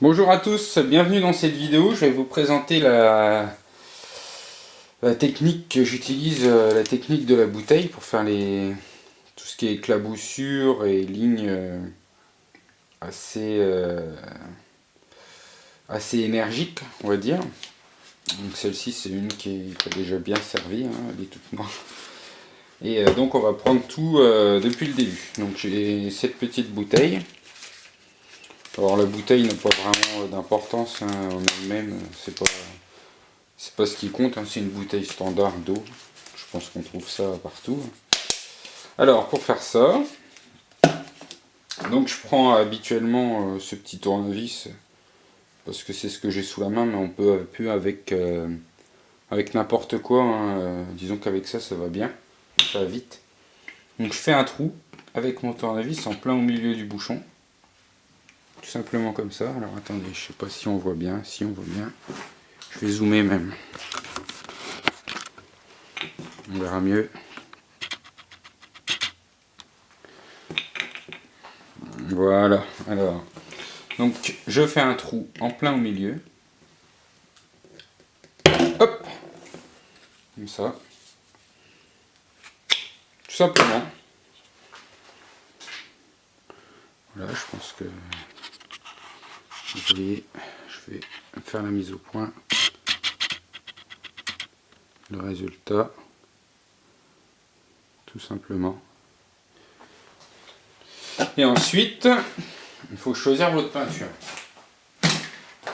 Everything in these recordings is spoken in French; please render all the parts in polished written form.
Bonjour à tous, bienvenue dans cette vidéo. Je vais vous présenter la technique que j'utilise, la technique de la bouteille pour faire tout ce qui est éclaboussure et lignes assez, assez énergiques, on va dire. Donc celle-ci c'est une qui a déjà bien servi, hein, elle est toute noire. Et donc on va prendre tout depuis le début. Donc j'ai cette petite bouteille. Alors la bouteille n'a pas vraiment d'importance hein, en elle-même, c'est pas ce qui compte, hein, c'est une bouteille standard d'eau. Je pense qu'on trouve ça partout. Alors pour faire ça, donc je prends habituellement ce petit tournevis parce que c'est ce que j'ai sous la main, mais on peut plus avec n'importe quoi. Hein, disons qu'avec ça, ça va bien, ça va vite. Donc je fais un trou avec mon tournevis en plein au milieu du bouchon. Tout simplement comme ça. Alors attendez, je sais pas si on voit bien. Si on voit bien, je vais zoomer même. On verra mieux. Voilà. Alors, donc je fais un trou en plein au milieu. Hop, comme ça. Tout simplement. Voilà, je pense que vous voyez, je vais faire la mise au point. Le résultat, tout simplement. Et ensuite, il faut choisir votre peinture.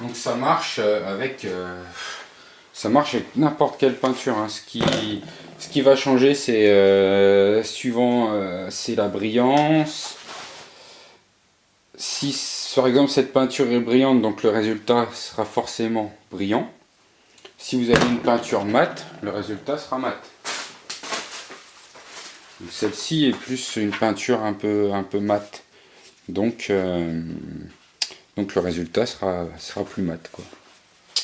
Donc ça marche avec n'importe quelle peinture. Hein. Ce qui va changer, c'est c'est la brillance. Si par exemple cette peinture est brillante, donc le résultat sera forcément brillant. Si vous avez une peinture mate, le résultat sera mat. Celle-ci est plus une peinture un peu mate. Donc le résultat sera plus mat, quoi.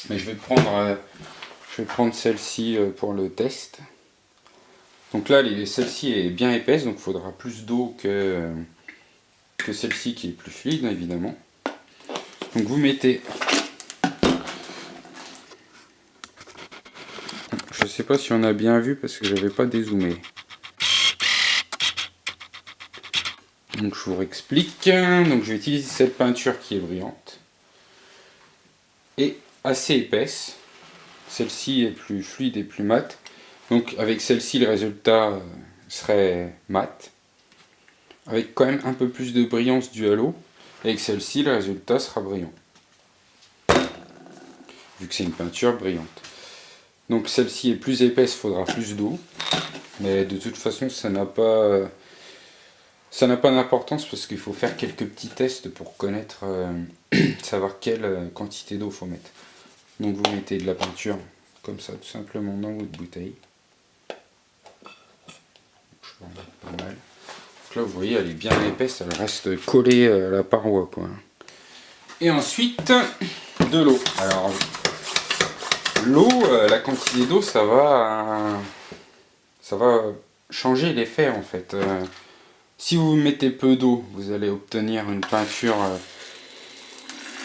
Mais je vais prendre celle-ci pour le test. Donc là, celle-ci est bien épaisse, donc il faudra plus d'eau que celle-ci qui est plus fluide, évidemment. Donc vous mettez... Je sais pas si on a bien vu parce que j'avais pas dézoomé. Donc je vous réexplique. Donc je vais utiliser cette peinture qui est brillante et assez épaisse. Celle-ci est plus fluide et plus mate. Donc avec celle-ci le résultat serait mat. Avec quand même un peu plus de brillance due à l'eau. Avec celle-ci le résultat sera brillant. Vu que c'est une peinture brillante. Donc celle-ci est plus épaisse, il faudra plus d'eau. Mais de toute façon ça n'a pas d'importance parce qu'il faut faire quelques petits tests pour connaître, savoir quelle quantité d'eau il faut mettre. Donc vous mettez de la peinture comme ça tout simplement dans votre bouteille. Je vais en mettre pas mal. Donc là vous voyez elle est bien épaisse, elle reste collée à la paroi, quoi. Et ensuite de l'eau. Alors l'eau, la quantité d'eau ça va changer l'effet en fait. Si vous mettez peu d'eau, vous allez obtenir une peinture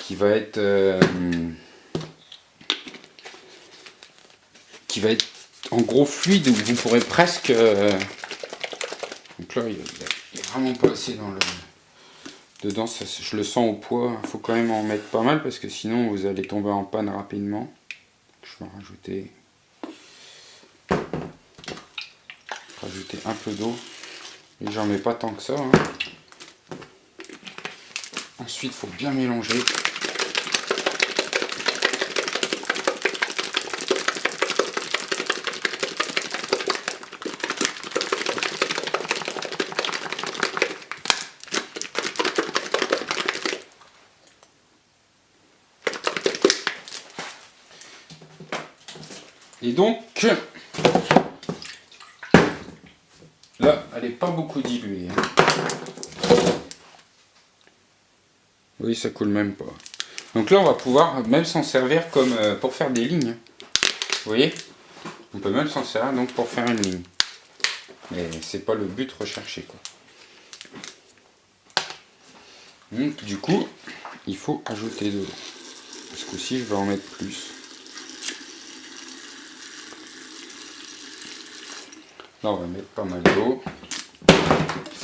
qui va être en gros fluide, où vous pourrez presque... Donc là, il est vraiment pas assez dans le... Dedans, ça, je le sens au poids. Il faut quand même en mettre pas mal parce que sinon vous allez tomber en panne rapidement. Je vais rajouter un peu d'eau. Et j'en mets pas tant que ça. Hein. Ensuite, il faut bien mélanger. Et donc, là, elle n'est pas beaucoup diluée. Hein. Oui, ça coule même pas. Donc là, on va pouvoir même s'en servir comme pour faire des lignes. Vous voyez? On peut même s'en servir donc pour faire une ligne. Mais c'est pas le but recherché, quoi. Donc, du coup, il faut ajouter de l'eau. Parce que si je vais en mettre plus. Là on va mettre pas mal d'eau.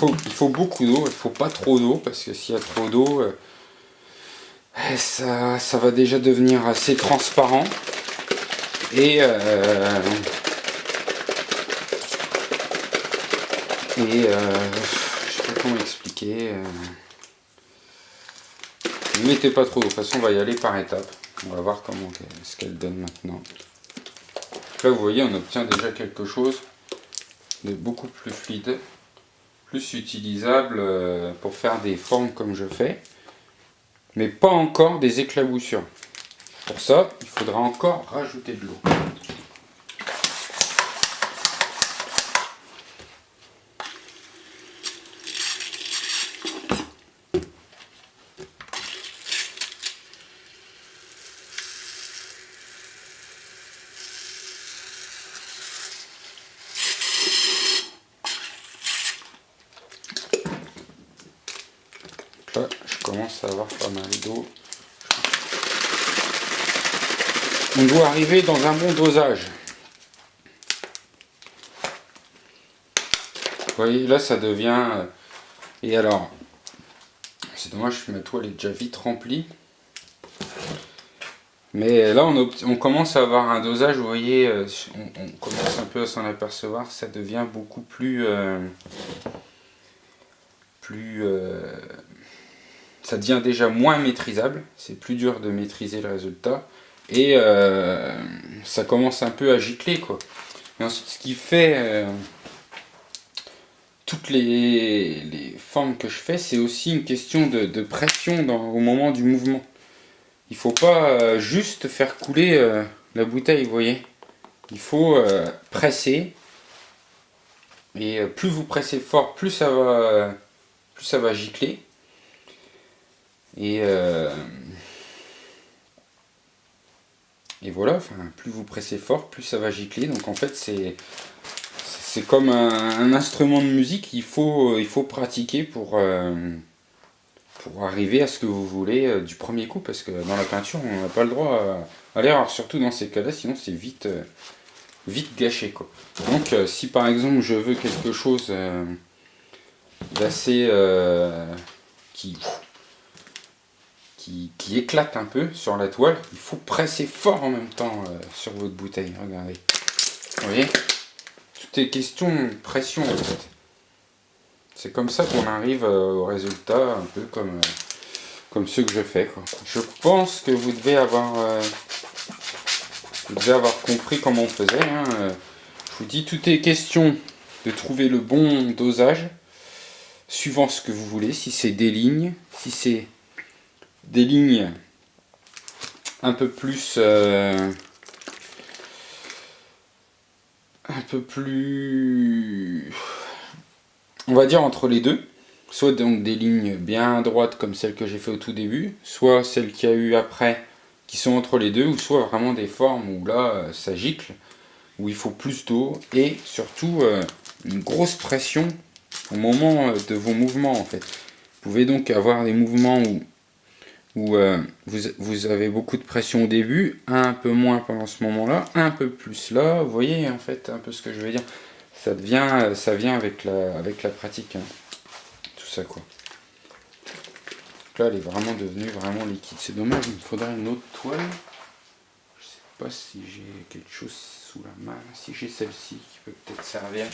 Il faut beaucoup d'eau, il ne faut pas trop d'eau, parce que s'il y a trop d'eau, ça va déjà devenir assez transparent. Et je sais pas comment expliquer. Ne mettez pas trop d'eau, de toute façon on va y aller par étapes. On va voir ce qu'elle donne maintenant. Là vous voyez, on obtient déjà quelque chose de beaucoup plus fluide, plus utilisable pour faire des formes comme je fais, mais pas encore des éclaboussures. Pour ça, il faudra encore rajouter de l'eau. Là, je commence à avoir pas mal d'eau. On doit arriver dans un bon dosage. Vous voyez, là ça devient... Et alors, c'est dommage, ma toile est déjà vite remplie. Mais là on commence à avoir un dosage, vous voyez, on commence un peu à s'en apercevoir, ça devient beaucoup plus... ça devient déjà moins maîtrisable, c'est plus dur de maîtriser le résultat. Et ça commence un peu à gicler, quoi. Et ensuite, ce qui fait toutes les formes que je fais, c'est aussi une question de pression au moment du mouvement. Il faut pas juste faire couler la bouteille, vous voyez. Il faut presser. Et plus vous pressez fort, plus ça va gicler. Et voilà, enfin, plus vous pressez fort, plus ça va gicler. Donc en fait, c'est comme un instrument de musique. Il faut pratiquer pour arriver à ce que vous voulez du premier coup. Parce que dans la peinture, on n'a pas le droit à l'erreur. Surtout dans ces cas-là, sinon c'est vite gâché, quoi. Donc si par exemple je veux quelque chose d'assez... qui éclate un peu sur la toile, il faut presser fort en même temps sur votre bouteille. Regardez. Vous voyez ? Tout est question de pression en fait. C'est comme ça qu'on arrive au résultat un peu comme ceux que je fais, quoi. Je pense que vous devez avoir compris comment on faisait. Hein. Je vous dis, tout est question de trouver le bon dosage suivant ce que vous voulez. Si c'est des lignes, si c'est des lignes un peu plus on va dire entre les deux, soit donc des lignes bien droites comme celles que j'ai fait au tout début, soit celles qu'il y a eu après qui sont entre les deux, ou soit vraiment des formes où là ça gicle, où il faut plus d'eau et surtout une grosse pression au moment de vos mouvements en fait. Vous pouvez donc avoir des mouvements où vous avez beaucoup de pression au début, un peu moins pendant ce moment-là, un peu plus là. Vous voyez en fait un peu ce que je veux dire. Ça vient avec la pratique, hein. Tout ça, quoi. Donc là, elle est vraiment devenue vraiment liquide. C'est dommage, il me faudrait une autre toile. Je sais pas si j'ai quelque chose sous la main. Si j'ai celle-ci qui peut peut-être servir.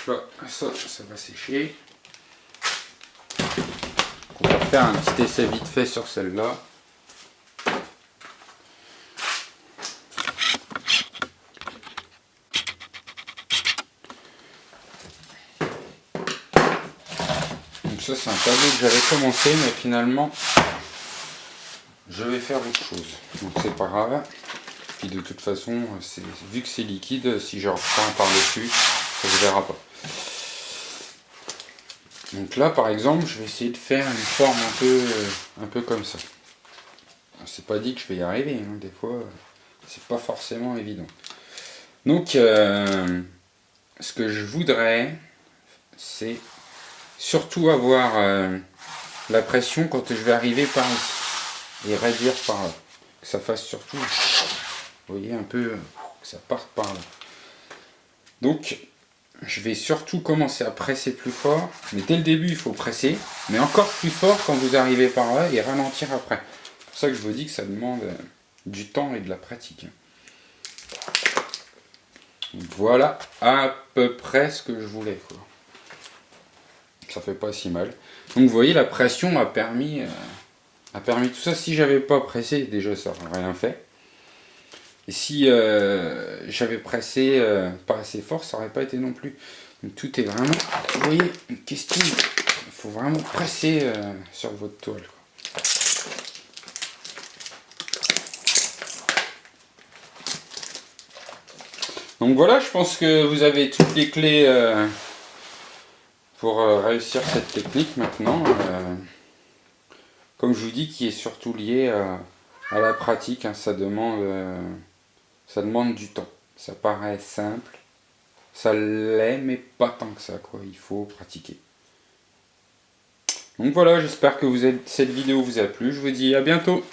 Là, ça va sécher. On va faire un petit essai vite fait sur celle-là. Donc ça c'est un tableau que j'avais commencé, mais finalement je vais faire autre chose. Donc c'est pas grave. Puis de toute façon, vu que c'est liquide, si je reprends par-dessus, ça se verra pas. Donc là par exemple, je vais essayer de faire une forme un peu comme ça. C'est pas dit que je vais y arriver, hein. Des fois c'est pas forcément évident. Donc ce que je voudrais, c'est surtout avoir la pression quand je vais arriver par ici et réduire par là, que ça fasse surtout, vous voyez, un peu, que ça parte par là. Donc je vais surtout commencer à presser plus fort, mais dès le début il faut presser, mais encore plus fort quand vous arrivez par là et ralentir après. C'est pour ça que je vous dis que ça demande du temps et de la pratique. Voilà à peu près ce que je voulais, quoi. Ça fait pas si mal. Donc vous voyez, la pression a permis tout ça. Si j'avais pas pressé, déjà ça n'aurait rien fait. Et si j'avais pressé pas assez fort, ça n'aurait pas été non plus. Donc tout est vraiment, vous voyez, une question. Il faut vraiment presser sur votre toile, quoi. Donc voilà, je pense que vous avez toutes les clés pour réussir cette technique maintenant. Comme je vous dis, qui est surtout lié à la pratique, hein, ça demande du temps. Ça paraît simple, ça l'est, mais pas tant que ça, quoi. Il faut pratiquer. Donc voilà, j'espère que cette vidéo vous a plu. Je vous dis à bientôt.